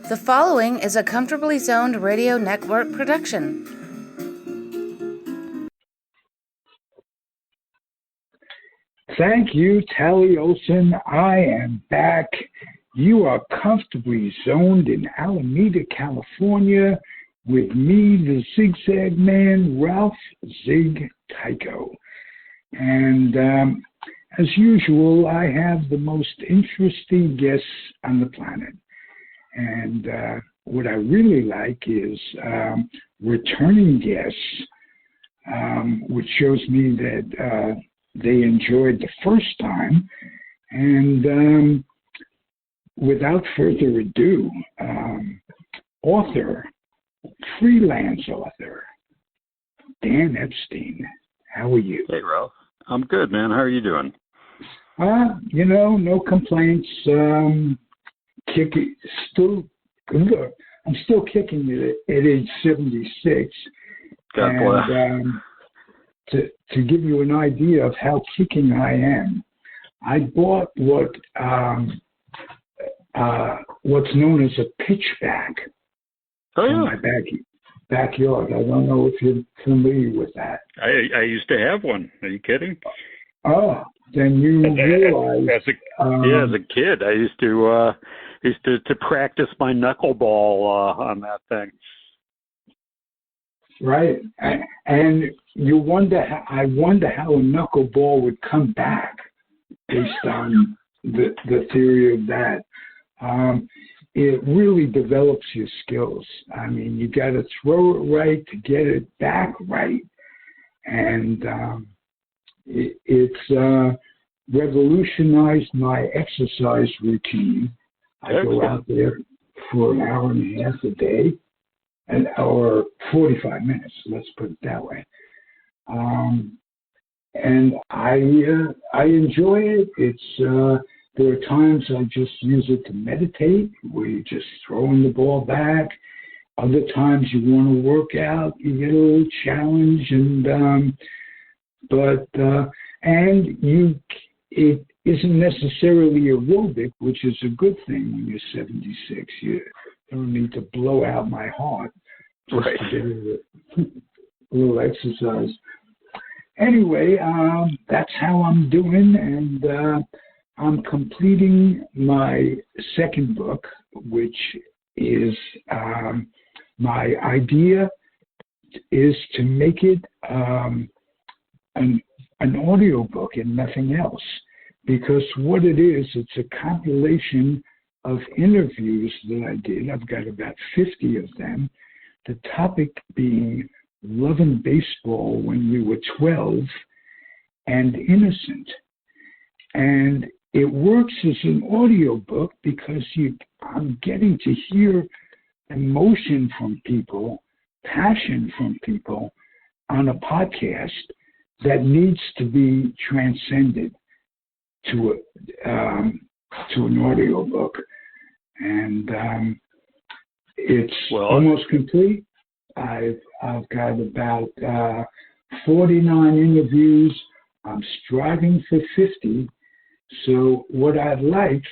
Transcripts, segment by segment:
The following is a Comfortably Zoned Radio Network production. Thank you, Tally Olson. I am back. You are comfortably zoned in Alameda, California, with me, the Zig Zag Man, Ralph Zig Tycho. And as usual, I have the most interesting guests on the planet. And what I really like is returning guests, which shows me that they enjoyed the first time. And without further ado, freelance author, Dan Epstein. How are you? Hey, Ralph. I'm good, man. How are you doing? No complaints. I'm still kicking it at age 76. God bless. And to give you an idea of how kicking I am, I bought what's known as a pitchback in my backyard. I don't know if you're familiar with that. I used to have one. Are you kidding? Oh, then you realize. As a kid, I used to practice my knuckleball on that thing. Right, and I wonder how a knuckleball would come back based on the theory of that. It really develops your skills. I mean, you got to throw it right to get it back right, and it's revolutionized my exercise routine. I go out there for an hour and a half a day, or 45 minutes, let's put it that way. And I enjoy it. It's there are times I just use it to meditate, where you're just throwing the ball back. Other times you want to work out, you get a little challenge, it isn't necessarily aerobic, which is a good thing when you're 76. You don't need to blow out my heart just to get a little exercise. Anyway, that's how I'm doing, and I'm completing my second book, which is my idea is to make it an audio book and nothing else. Because what it is, it's a compilation of interviews that I did. I've got about 50 of them. The topic being loving baseball when we were 12 and innocent. And it works as an audio book because I'm getting to hear emotion from people, passion from people on a podcast that needs to be transcended to an audio book, and it's almost complete. I've got about 49 interviews. I'm striving for 50. So what I'd like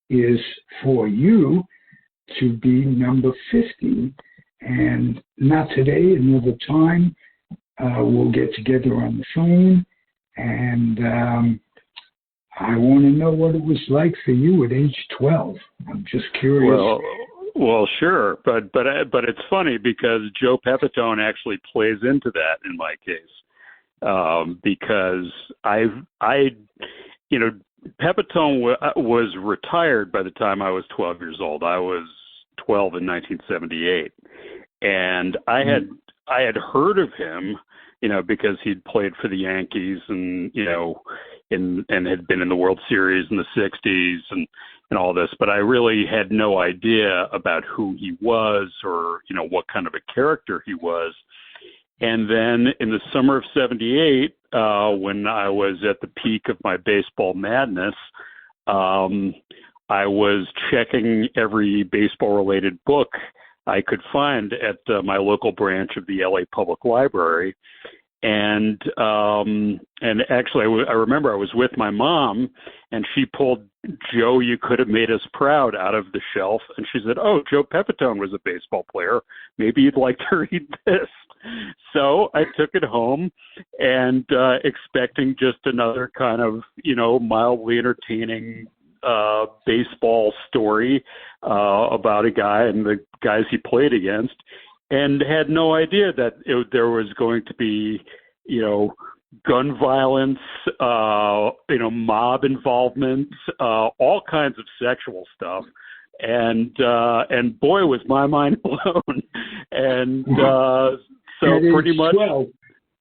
is for you to be number 50, and not today, another time. We'll get together on the phone, and I want to know what it was like for you at age 12. I'm just curious. Well, sure, but it's funny because Joe Pepitone actually plays into that in my case, because Pepitone was retired by the time I was 12 years old. I was 12 in 1978, and I had heard of him, because he'd played for the Yankees and and had been in the World Series in the 60s and all this, but I really had no idea about who he was or, what kind of a character he was. And then in the summer of 78, when I was at the peak of my baseball madness, I was checking every baseball-related book I could find at my local branch of the LA Public Library. and actually I remember I was with my mom, and she pulled Joe, You Could Have Made Us Proud out of the shelf, and she said, "Oh, Joe Pepitone was a baseball player. Maybe you'd like to read this." So I took it home, and expecting just another kind of, mildly entertaining baseball story about a guy and the guys he played against, and had no idea that there was going to be, gun violence, mob involvement, all kinds of sexual stuff. And boy, was my mind blown. And so at pretty much 12,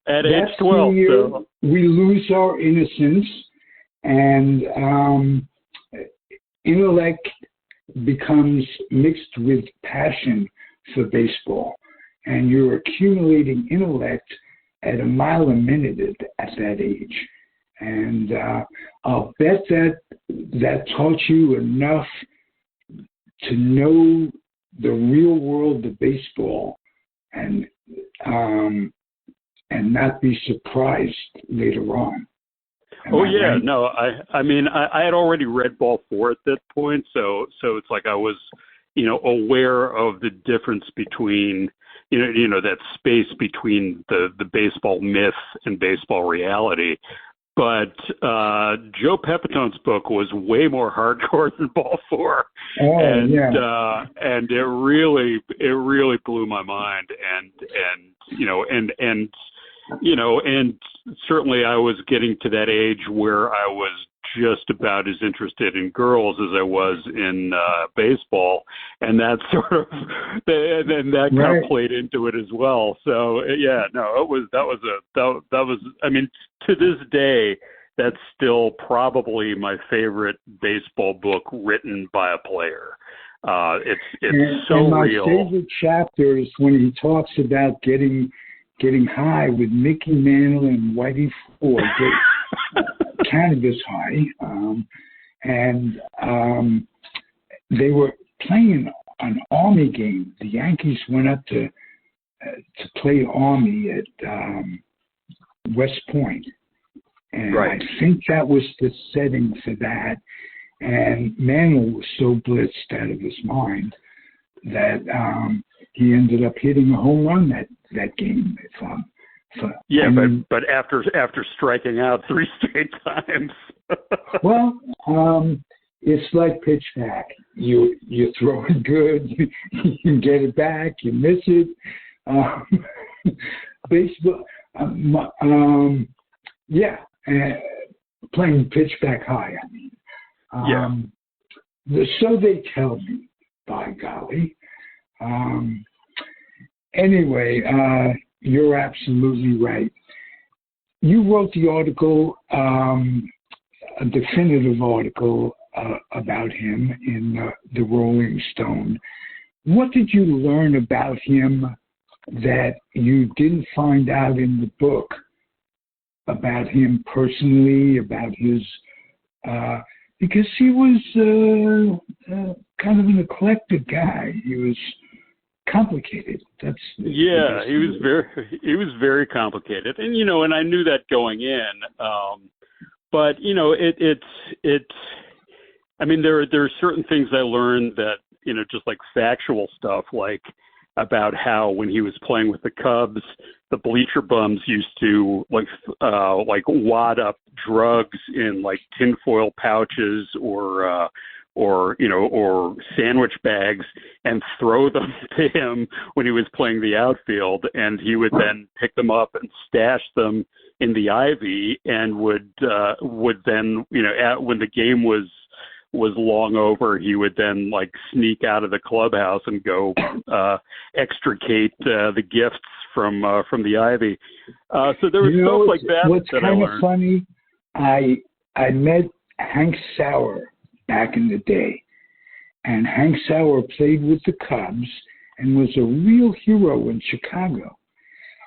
at age 12, so we lose our innocence, and intellect becomes mixed with passion for baseball, and you're accumulating intellect at a mile a minute at that age. And I'll bet that taught you enough to know the real world of baseball, and not be surprised later on. Oh yeah, right? No, I mean I had already read Ball 4 at that point, so it's like I was, aware of the difference between, that space between the baseball myth and baseball reality. But Joe Pepitone's book was way more hardcore than Ball 4, and it really blew my mind, and certainly I was getting to that age where I was just about as interested in girls as I was in baseball, and that kind of played into it as well. So that was I mean, to this day, that's still probably my favorite baseball book written by a player. It's so real. My favorite chapter is when he talks about getting high with Mickey Mantle and Whitey Ford, cannabis high, and they were playing an Army game. The Yankees went up to play Army at West Point, and I think that was the setting for that. And Mantle was so blitzed out of his mind that he ended up hitting a home run that game. But after striking out 3 straight times. Well, it's like pitch back. You throw it good, you get it back, you miss it. Baseball, playing pitch back high. I mean, so they tell me. By golly. Anyway, you're absolutely right. You wrote the article, a definitive article about him in the Rolling Stone. What did you learn about him that you didn't find out in the book, about him personally, about his, because he was kind of an eclectic guy. He was complicated. He was very complicated, and and I knew that going in. But it's. I mean, there are certain things I learned that just like factual stuff, like about how when he was playing with the Cubs, the bleacher bums used to like wad up drugs in like tinfoil pouches or sandwich bags and throw them to him when he was playing the outfield, and he would then pick them up and stash them in the ivy, and would then when the game was long over, he would then like sneak out of the clubhouse and go extricate the gifts from the ivy. So there was stuff like that. What's that kind I of learned. funny, I met Hank Sauer back in the day, and Hank Sauer played with the Cubs and was a real hero in Chicago.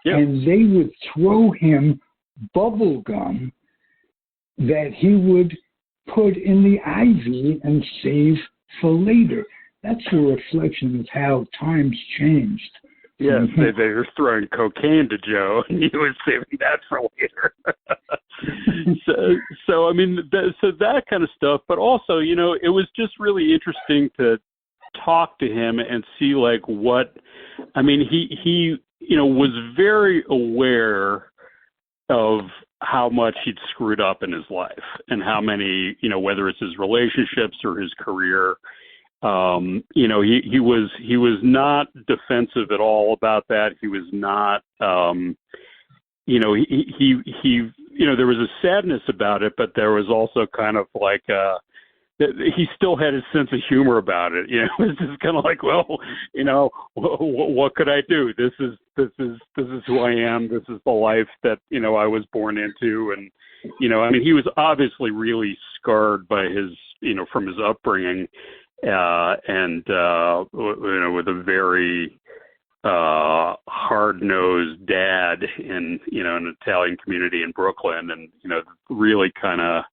Yep. And they would throw him bubble gum that he would put in the ivy and save for later. That's a reflection of how times changed Yes, they were throwing cocaine to Joe, and he was saving that for later. so I mean, so that kind of stuff. But also, you know, it was just really interesting to talk to him and see like what. I mean, he you know was very aware of how much he'd screwed up in his life and how many, you know, whether it's his relationships or his career. You know, he was not defensive at all about that. He was not, you know, he, you know, there was a sadness about it, but there was also kind of like, he still had his sense of humor about it. You know, it's just kind of like, well, you know, what could I do? This is who I am. This is the life that, you know, I was born into. And, you know, I mean, he was obviously really scarred by his, you know, from his upbringing. And you know, with a very hard-nosed dad in, you know, an Italian community in Brooklyn, and, you know, really kind of,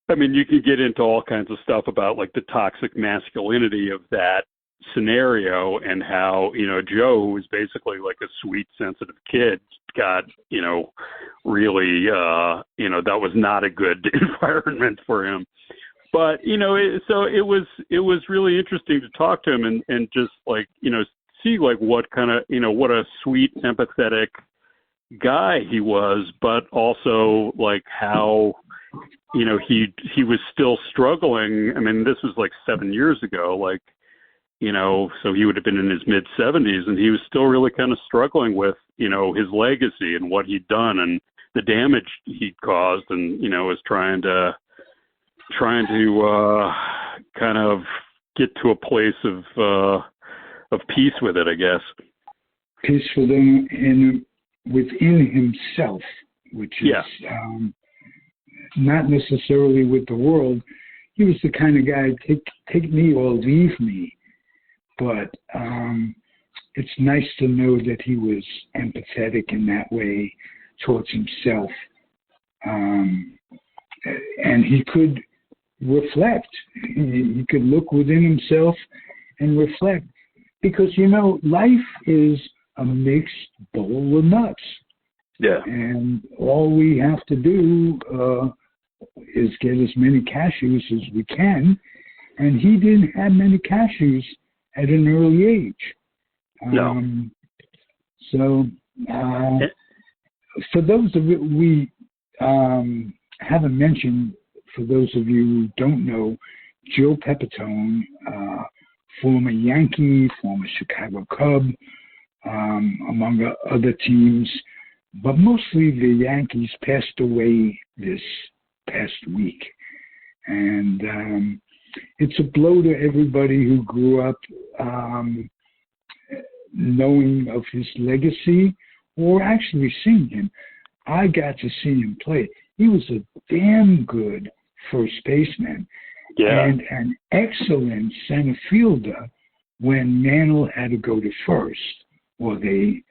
I mean, you can get into all kinds of stuff about like the toxic masculinity of that scenario and how, you know, Joe, who was basically like a sweet, sensitive kid, got, you know, really, you know, that was not a good environment for him. But, you know, so it was really interesting to talk to him and just like, you know, see like what kind of, you know, what a sweet, empathetic guy he was, but also like how, you know, he was still struggling. I mean, this was like 7 years ago, like, you know, so he would have been in his mid 70s and he was still really kind of struggling with, you know, his legacy and what he'd done and the damage he'd caused, and, you know, was trying to kind of get to a place of peace with it, I guess. Peace within himself, which is not necessarily with the world. He was the kind of guy, take me or leave me. But it's nice to know that he was empathetic in that way towards himself. And he could reflect. He could look within himself and reflect. Because, you know, life is a mixed bowl of nuts. Yeah. And all we have to do is get as many cashews as we can. And he didn't have many cashews at an early age. No. So, for those of you we haven't mentioned, for those of you who don't know, Joe Pepitone, former Yankee, former Chicago Cub, among other teams, but mostly the Yankees, passed away this past week. And it's a blow to everybody who grew up knowing of his legacy or actually seeing him. I got to see him play. He was a damn good first baseman and an excellent center fielder when Mantle had to go to first, or they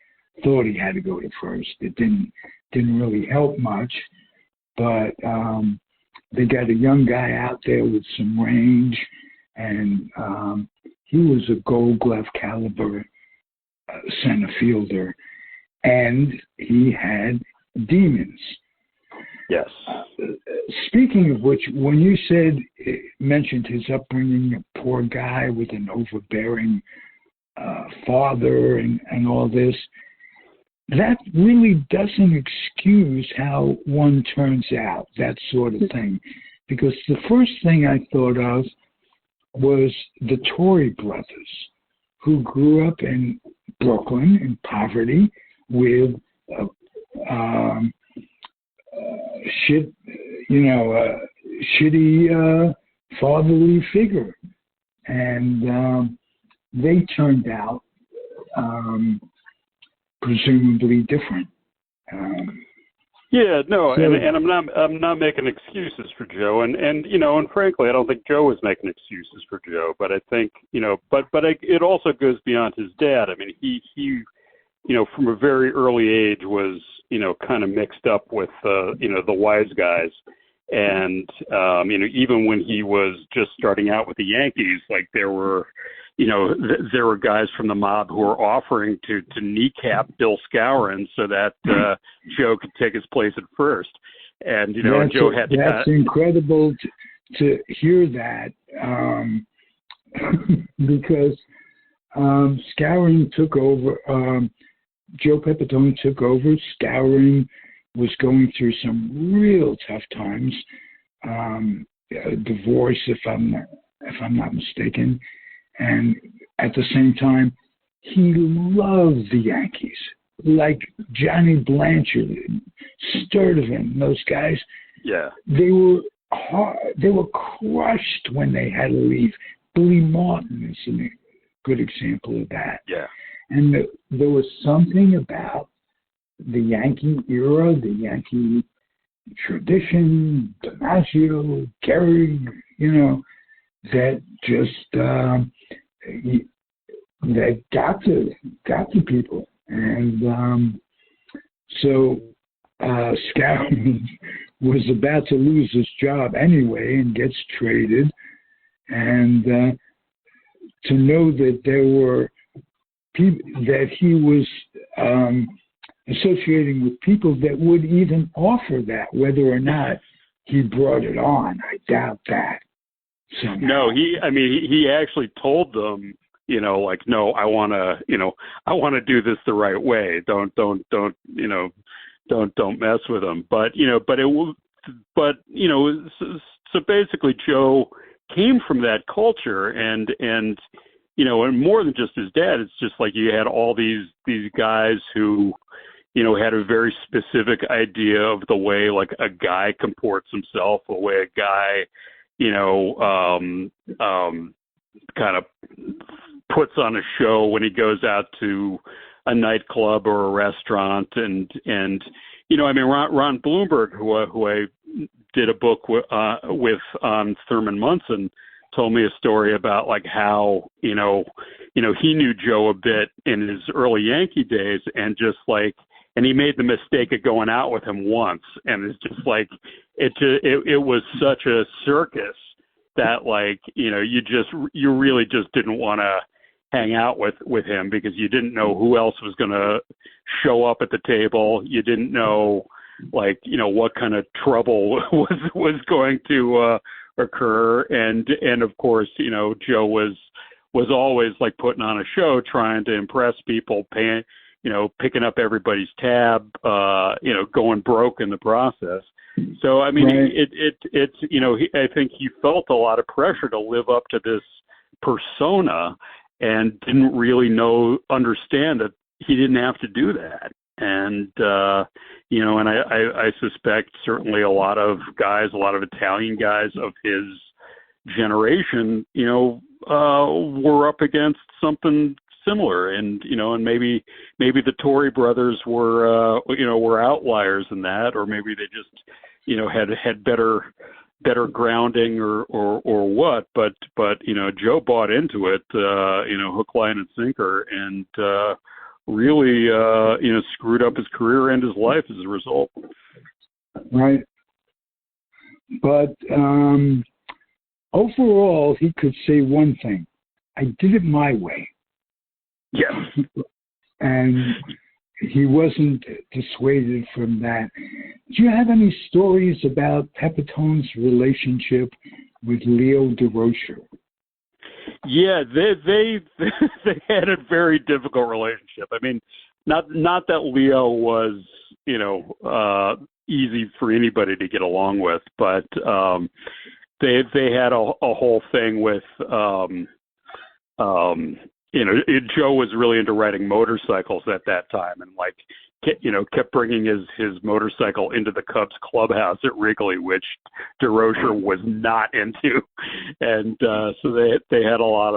thought he had to go to first. It didn't really help much, but they got a young guy out there with some range, and he was a Gold Glove caliber center fielder, and he had demons. Yes. Speaking of which, when you mentioned his upbringing, a poor guy with an overbearing father and all this, that really doesn't excuse how one turns out, that sort of thing. Because the first thing I thought of was the Torrey brothers, who grew up in Brooklyn in poverty with shitty fatherly figure. And they turned out presumably different. And I'm not making excuses for Joe, and you know, and frankly, I don't think Joe was making excuses for Joe, but I think, you know, it also goes beyond his dad. I mean, he you know, from a very early age was, you know, kind of mixed up with you know, the wise guys, and you know, even when he was just starting out with the Yankees, like there were, there were guys from the mob who were offering to kneecap Bill Skowron so that Joe could take his place at first. And, Joe had to... That's incredible to hear that, because Skowron took over, Joe Pepitone took over. Skowron was going through some real tough times, a divorce, if I'm not mistaken, and at the same time, he loved the Yankees, like Johnny Blanchard, Sturdivant, those guys. Yeah, they were crushed when they had to leave. Billy Martin is a good example of that. Yeah, and there was something about the Yankee era, the Yankee tradition, DiMaggio, Gehrig, that just that got to people, and so Skowron was about to lose his job anyway and gets traded, and to know that there were people that he was associating with people that would even offer that, whether or not he brought it on, I doubt that. Somehow. No, he actually told them, no, I want to do this the right way. Don't mess with them. So basically Joe came from that culture, and more than just his dad, it's just like you had all these guys who, had a very specific idea of the way like a guy comports himself, the way a guy, kind of puts on a show when he goes out to a nightclub or a restaurant, and Ron Bloomberg, who I did a book with on Thurman Munson, told me a story about like how he knew Joe a bit in his early Yankee days, and just like, and he made the mistake of going out with him once, and it's just like it was such a circus that like you really just didn't want to hang out with him, because you didn't know who else was going to show up at the table. You didn't know what kind of trouble was going to occur, and of course Joe was always like putting on a show, trying to impress people, picking up everybody's tab, going broke in the process. So I mean, right. It's I think he felt a lot of pressure to live up to this persona, and didn't really understand that he didn't have to do that. And and I suspect certainly a lot of Italian guys of his generation, were up against something similar, and maybe the Tory brothers were outliers in that, or maybe they just had better grounding or what, but Joe bought into it, hook, line, and sinker, and really screwed up his career and his life as a result. Right, but overall, he could say one thing: I did it my way. Yeah. And he wasn't dissuaded from that. Do you have any stories about Pepitone's relationship with Leo DeRocher? Yeah, they had a very difficult relationship. I mean, not that Leo was, easy for anybody to get along with, but they had a whole thing with Joe was really into riding motorcycles at that time, and kept bringing his motorcycle into the Cubs clubhouse at Wrigley, which DeRocher was not into, and so they had a lot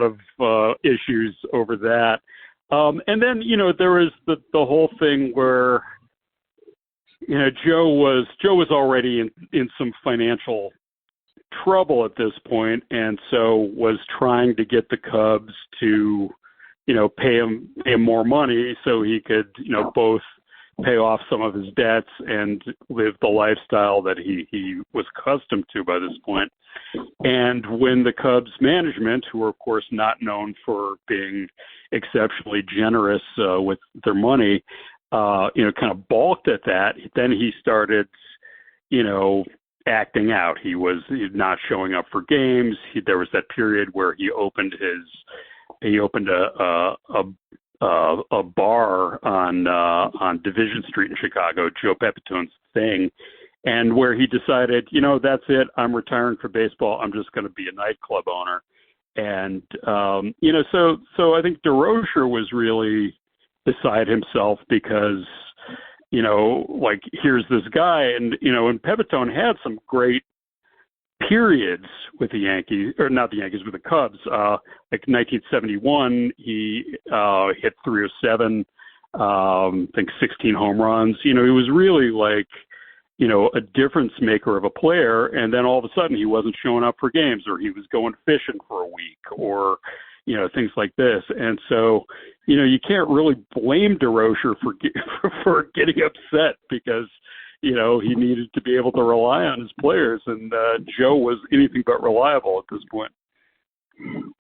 of issues over that. And then there was the whole thing where Joe was already in some financial trouble at this point, and so was trying to get the Cubs to pay him more money so he could both pay off some of his debts and live the lifestyle that he was accustomed to by this point. And when the Cubs management, who are of course not known for being exceptionally generous with their money, kind of balked at that, then he started, acting out. He was not showing up for games. There was that period where he opened a bar on Division Street in Chicago, Joe Pepitone's thing, and where he decided, that's it. I'm retiring for baseball. I'm just going to be a nightclub owner. And, so I think DeRocher was really beside himself because, here's this guy and Pepitone had some great periods with the Yankees, or not the Yankees, with the Cubs. 1971, he hit 307, I think 16 home runs. He was really a difference maker of a player. And then all of a sudden he wasn't showing up for games, or he was going fishing for a week, or, things like this. And so, you can't really blame DeRocher for getting upset because, he needed to be able to rely on his players. And Joe was anything but reliable at this point.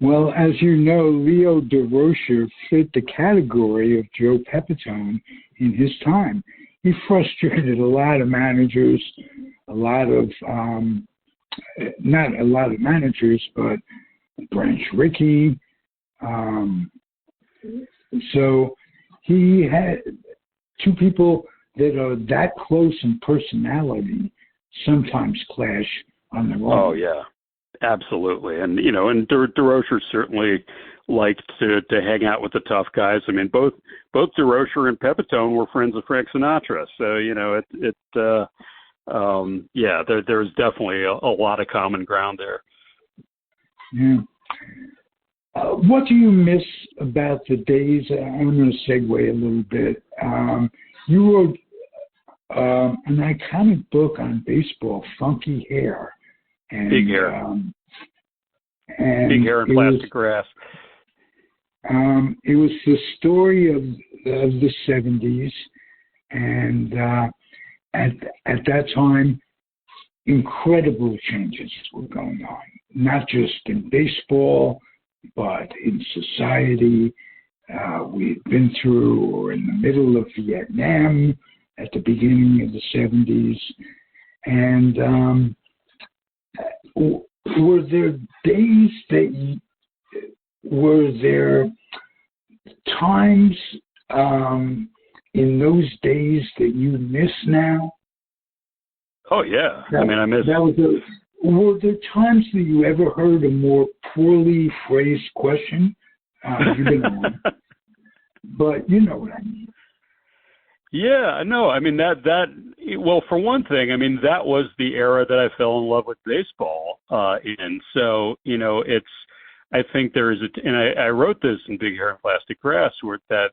Well, as you know, Leo DeRocher fit the category of Joe Pepitone in his time. He frustrated a lot of managers, not a lot of managers, but Branch Rickey. So he had two people that are that close in personality sometimes clash on their own. Oh, yeah, absolutely. And, and DeRocher certainly liked to hang out with the tough guys. I mean, both DeRocher and Pepitone were friends of Frank Sinatra. So, there's definitely a lot of common ground there. Yeah. What do you miss about the days? I'm going to segue a little bit. You wrote an iconic book on baseball, Funky Hair. And, Big Hair. And Big Hair and Plastic Grass. It was the story of the 70s. And at that time, incredible changes were going on, not just in baseball, but in society. We'd been through, or in the middle of Vietnam at the beginning of the 70s. And were there times in those days that you miss now? Oh, yeah. I miss... Were there times that you ever heard a more poorly phrased question? You've been on, but you know what I mean. Yeah, no, well, for one thing, that was the era that I fell in love with baseball in. So, I think there is and I wrote this in Big Hair and Plastic Grass, where that,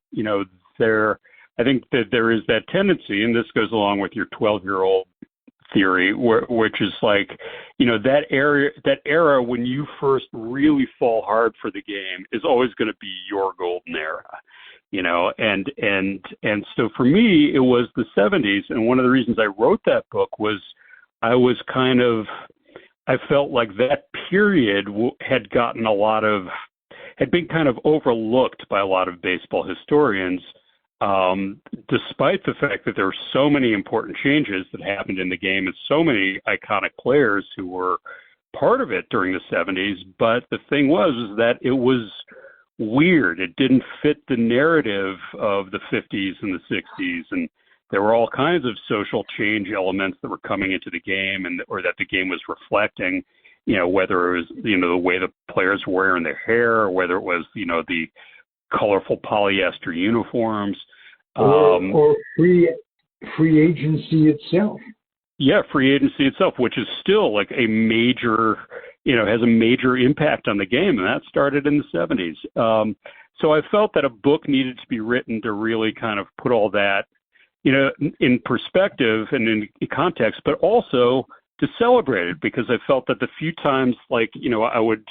I think that there is that tendency, and this goes along with your 12-year-old theory, which is that era when you first really fall hard for the game is always going to be your golden era, and so for me it was the 70s. And one of the reasons I wrote that book was I felt like that period had been kind of overlooked by a lot of baseball historians. Despite the fact that there were so many important changes that happened in the game and so many iconic players who were part of it during the 70s. But the thing was that it was weird. It didn't fit the narrative of the 50s and the 60s. And there were all kinds of social change elements that were coming into the game or that the game was reflecting, whether it was, the way the players were wearing their hair, or whether it was, the colorful polyester uniforms, or free agency itself. Yeah, free agency itself, which is still like a major, has a major impact on the game, and that started in the 70s. So I felt that a book needed to be written to really kind of put all that, in perspective and in context, but also to celebrate it, because I felt that the few times, I would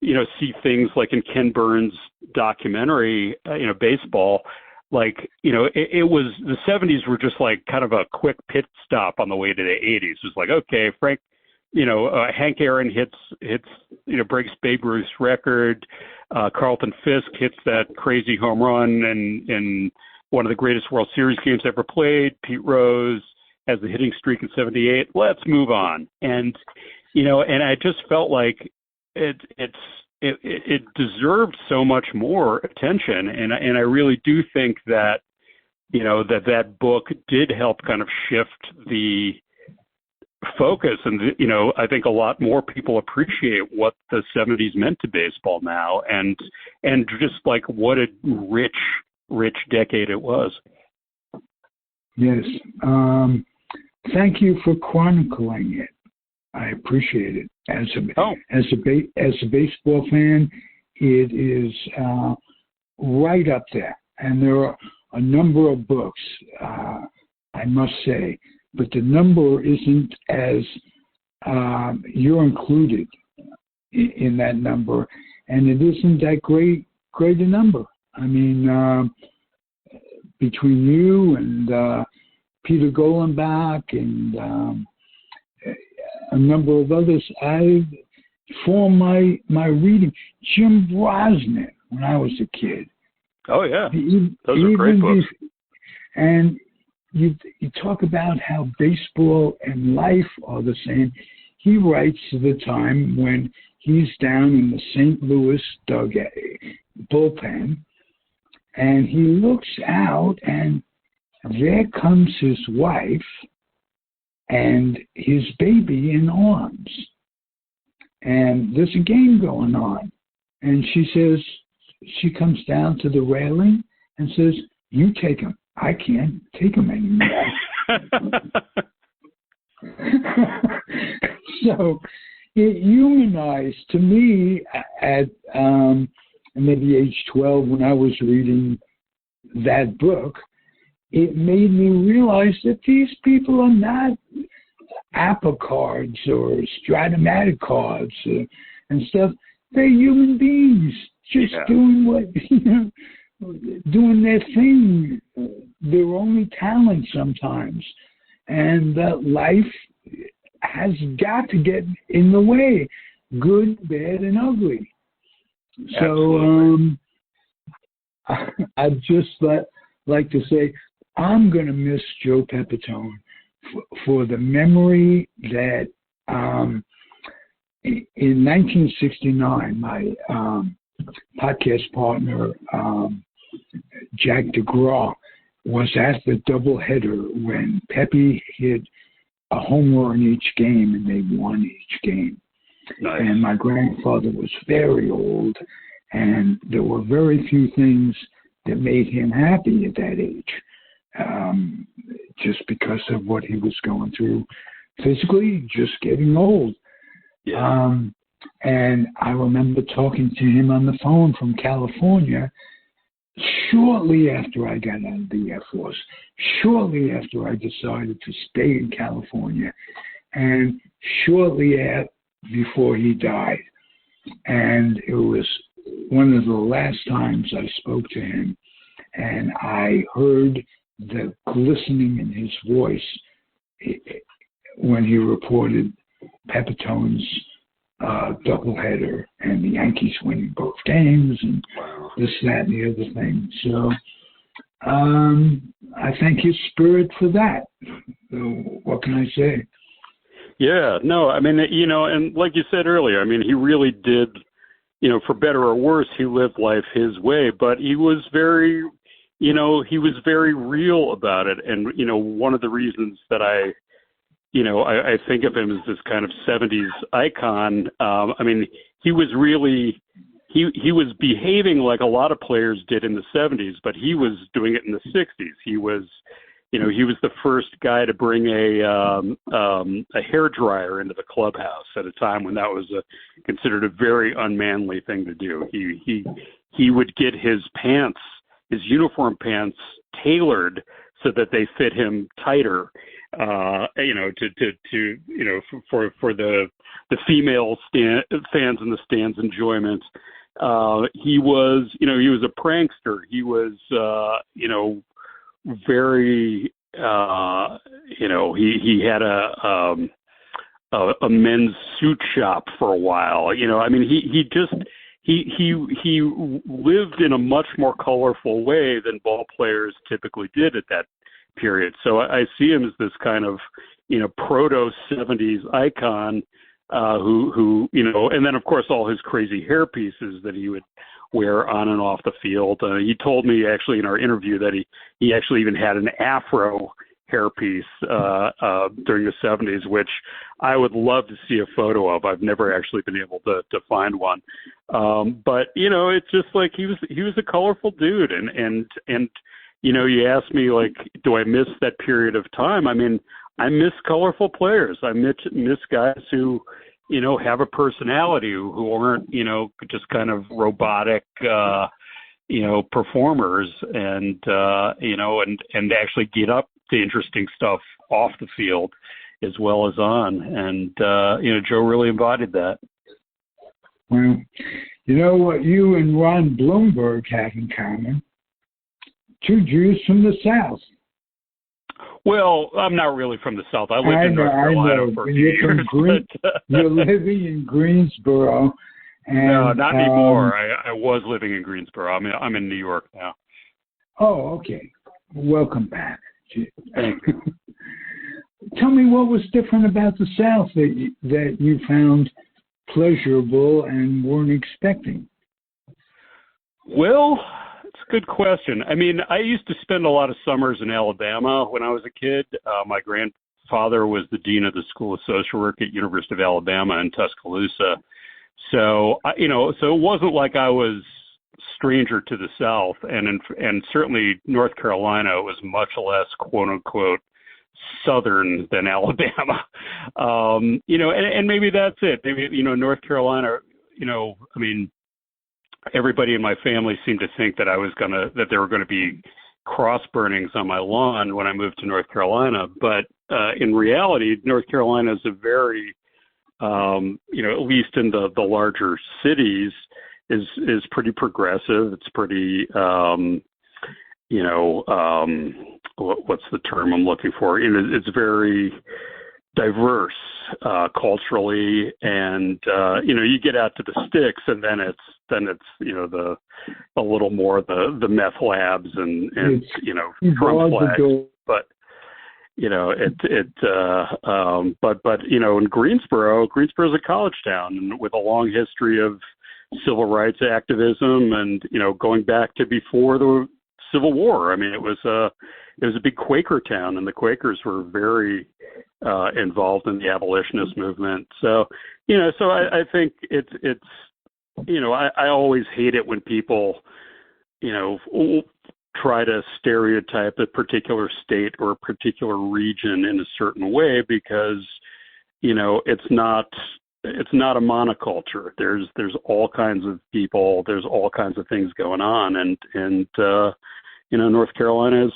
see things like in Ken Burns' documentary, baseball, like, it was, the 70s were just like kind of a quick pit stop on the way to the 80s. It was like, okay, Frank, Hank Aaron hits, breaks Babe Ruth's record. Carlton Fisk hits that crazy home run in one of the greatest World Series games ever played. Pete Rose has the hitting streak in 78. Let's move on. And, and I just felt like it deserved so much more attention. And I really do think that, that book did help kind of shift the focus. And, I think a lot more people appreciate what the 70s meant to baseball now, and just like what a rich decade it was. Yes. Thank you for chronicling it. I appreciate it. As a baseball fan, it is right up there. And there are a number of books, I must say, but the number isn't as you're included in that number, and it isn't that great a number. I mean, between you and Peter Golenbach and a number of others, for my reading, Jim Brosnan when I was a kid. Oh yeah, those are great books. And you talk about how baseball and life are the same. He writes of the time when he's down in the St. Louis bullpen, and he looks out, and there comes his wife and his baby in arms. And there's a game going on. And she comes down to the railing and says, "You take him. I can't take him anymore." So it humanized to me at maybe age 12 when I was reading that book. It made me realize that these people are not APA cards or Stratomatic cards and stuff. They're human beings just doing doing their thing, their only talent sometimes. And that life has got to get in the way, good, bad, and ugly. Absolutely. So I'd just like to say, I'm going to miss Joe Pepitone for the memory that in 1969, my podcast partner, Jack DeGraw, was at the doubleheader when Pepe hit a home run each game and they won each game. Nice. And my grandfather was very old, and there were very few things that made him happy at that age. Just because of what he was going through physically, just getting old. Yeah. And I remember talking to him on the phone from California shortly after I got out of the Air Force, shortly after I decided to stay in California, and shortly before he died. And it was one of the last times I spoke to him, and I heard the glistening in his voice when he reported Pepitone's doubleheader and the Yankees winning both games and this, that, and the other thing. So I thank his spirit for that. So what can I say? Yeah, no, I mean, and like you said earlier, I mean, he really did, for better or worse, he lived life his way, but he was very, he was very real about it. And, one of the reasons that I think of him as this kind of 70s icon. I mean, he was really, he was behaving like a lot of players did in the 70s, but he was doing it in the 60s. He was, he was the first guy to bring a hair dryer into the clubhouse at a time when that was considered a very unmanly thing to do. He would get his pants, his uniform pants, tailored so that they fit him tighter. For the female fans in the stands' enjoyment. he was, he was a prankster. He was, very, he had a men's suit shop for a while. He lived in a much more colorful way than ball players typically did at that period. So I see him as this kind of, proto 70s icon, who, and then of course all his crazy hair pieces that he would wear on and off the field. He told me actually in our interview that he actually even had an afro hairpiece during the 70s, which I would love to see a photo of. I've never actually been able to find one. But it's just like he was a colorful dude, and you asked me, like, do I miss that period of time? I mean, I miss colorful players. I miss guys who have a personality, who aren't just kind of robotic performers, and and actually get up to interesting stuff off the field as well as on. And Joe really embodied that. Well, what you and Ron Blumberg have in common? Two Jews from the South. Well, I'm not really from the South. I lived in North Carolina for a few years. You're living in Greensboro. And, no, not anymore. I was living in Greensboro. I'm in New York now. Oh, okay. Welcome back. Tell me what was different about the South that you found pleasurable and weren't expecting. Well, it's a good question. I mean, I used to spend a lot of summers in Alabama when I was a kid. My grandfather was the dean of the School of Social Work at University of Alabama in Tuscaloosa. So, so it wasn't like I was stranger to the South, and certainly North Carolina was much less quote unquote Southern than Alabama. And maybe that's it. Maybe, North Carolina, everybody in my family seemed to think that that there were going to be cross burnings on my lawn when I moved to North Carolina. But, in reality, North Carolina is a very, at least in the larger cities, is pretty progressive. It's pretty, what's the term I'm looking for? It's very diverse culturally, and you get out to the sticks, and then it's a little more the meth labs and Trump flags, but. In Greensboro's a college town, and with a long history of civil rights activism, and going back to before the Civil War. I mean, it was a big Quaker town, and the Quakers were very involved in the abolitionist movement. So I think it's I always hate it when people try to stereotype a particular state or a particular region in a certain way, because it's not a monoculture. There's all kinds of people, there's all kinds of things going on, and North Carolina is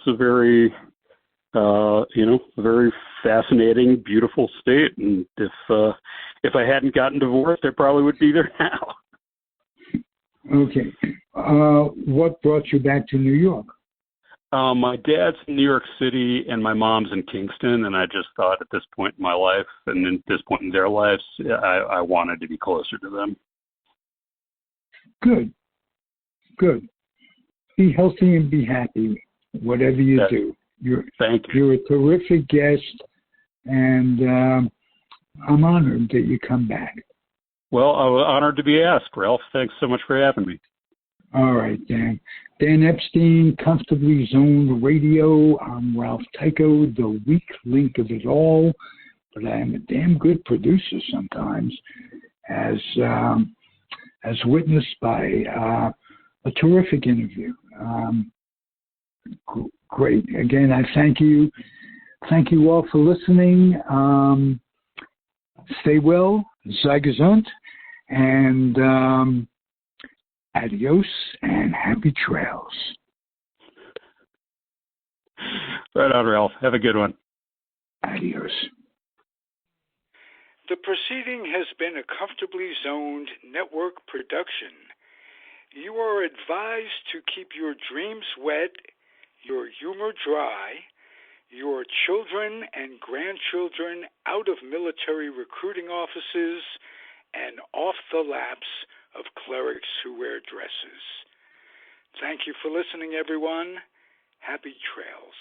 a very very fascinating, beautiful state, and if I hadn't gotten divorced, I probably would be there now. Okay. What brought you back to New York? My dad's in New York City and my mom's in Kingston, and I just thought at this point in my life and at this point in their lives, I wanted to be closer to them. Good. Be healthy and be happy, whatever you do. Thank you. You're a terrific guest, and I'm honored that you come back. Well, I was honored to be asked, Ralph. Thanks so much for having me. All right, Dan. Dan Epstein, Comfortably Zoned Radio. I'm Ralph Tycho, the weak link of it all, but I am a damn good producer sometimes, as witnessed by a terrific interview. Great. Again, I thank you. Thank you all for listening. Stay well, sei gesund, and adios and happy trails. Right on, Ralph. Have a good one. Adios. The proceeding has been a Comfortably Zoned network production. You are advised to keep your dreams wet, your humor dry, your children and grandchildren out of military recruiting offices and off the laps of clerics who wear dresses. Thank you for listening, everyone. Happy trails.